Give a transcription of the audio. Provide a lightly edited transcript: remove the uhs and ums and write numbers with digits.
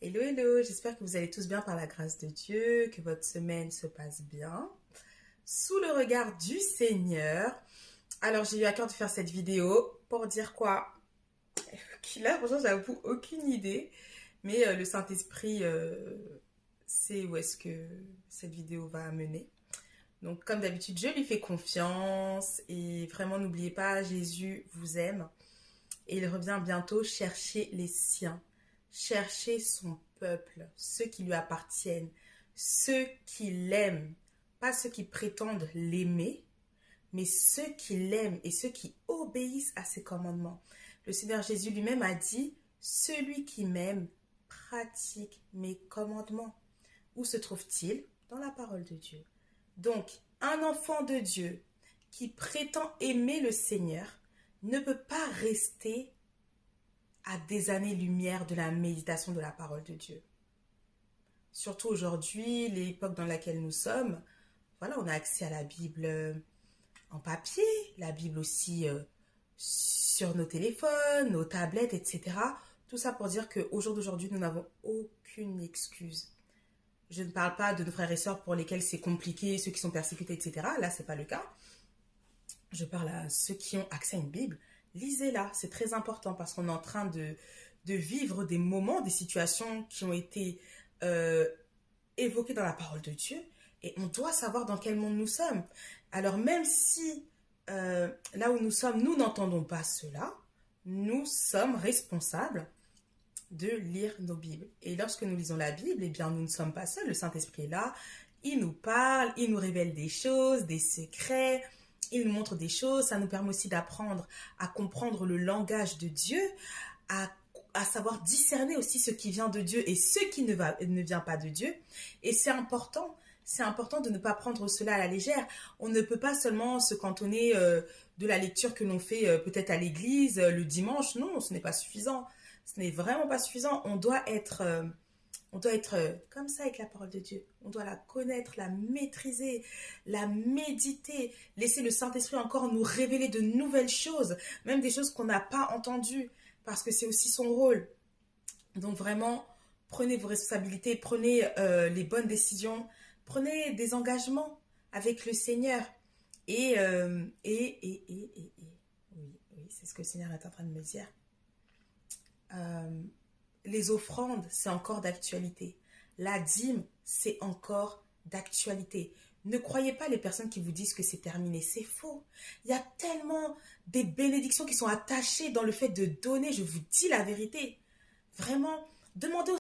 Hello, hello, j'espère que vous allez tous bien par la grâce de Dieu, que votre semaine se passe bien, sous le regard du Seigneur. Alors, j'ai eu à cœur de faire cette vidéo pour dire quoi? Là, franchement, j'avoue aucune idée, mais le Saint-Esprit sait où est-ce que cette vidéo va mener. Donc, comme d'habitude, je lui fais confiance et vraiment, n'oubliez pas, Jésus vous aime et il revient bientôt chercher les siens, chercher son peuple, ceux qui lui appartiennent, ceux qui l'aiment, pas ceux qui prétendent l'aimer, mais ceux qui l'aiment et ceux qui obéissent à ses commandements. Le Seigneur Jésus lui-même a dit, celui qui m'aime pratique mes commandements. Où se trouve-t-il? Dans la parole de Dieu. Donc, un enfant de Dieu qui prétend aimer le Seigneur ne peut pas rester à des années-lumière de la méditation de la parole de Dieu. Surtout aujourd'hui, l'époque dans laquelle nous sommes, voilà, on a accès à la Bible en papier, la Bible aussi sur nos téléphones, nos tablettes, etc. Tout ça pour dire qu'au jour d'aujourd'hui, nous n'avons aucune excuse. Je ne parle pas de nos frères et sœurs pour lesquels c'est compliqué, ceux qui sont persécutés, etc. Là, ce n'est pas le cas. Je parle à ceux qui ont accès à une Bible. Lisez-la, c'est très important parce qu'on est en train de vivre des moments, des situations qui ont été évoquées dans la parole de Dieu et on doit savoir dans quel monde nous sommes. Alors même si là où nous sommes, nous n'entendons pas cela, nous sommes responsables de lire nos Bibles. Et lorsque nous lisons la Bible, eh bien nous ne sommes pas seuls, le Saint-Esprit est là, il nous parle, il nous révèle des choses, des secrets, il nous montre des choses, ça nous permet aussi d'apprendre à comprendre le langage de Dieu, à savoir discerner aussi ce qui vient de Dieu et ce qui ne vient pas de Dieu. Et c'est important de ne pas prendre cela à la légère. On ne peut pas seulement se cantonner de la lecture que l'on fait peut-être à l'église le dimanche. Non, ce n'est pas suffisant. Ce n'est vraiment pas suffisant. On doit être comme ça avec la parole de Dieu. On doit la connaître, la maîtriser, la méditer, laisser le Saint-Esprit encore nous révéler de nouvelles choses, même des choses qu'on n'a pas entendues, parce que c'est aussi son rôle. Donc vraiment, prenez vos responsabilités, prenez les bonnes décisions, prenez des engagements avec le Seigneur. Oui, c'est ce que le Seigneur est en train de me dire. Les offrandes, c'est encore d'actualité. La dîme, c'est encore d'actualité. Ne croyez pas les personnes qui vous disent que c'est terminé, c'est faux. Il y a tellement des bénédictions qui sont attachées dans le fait de donner, je vous dis la vérité. Vraiment, demandez au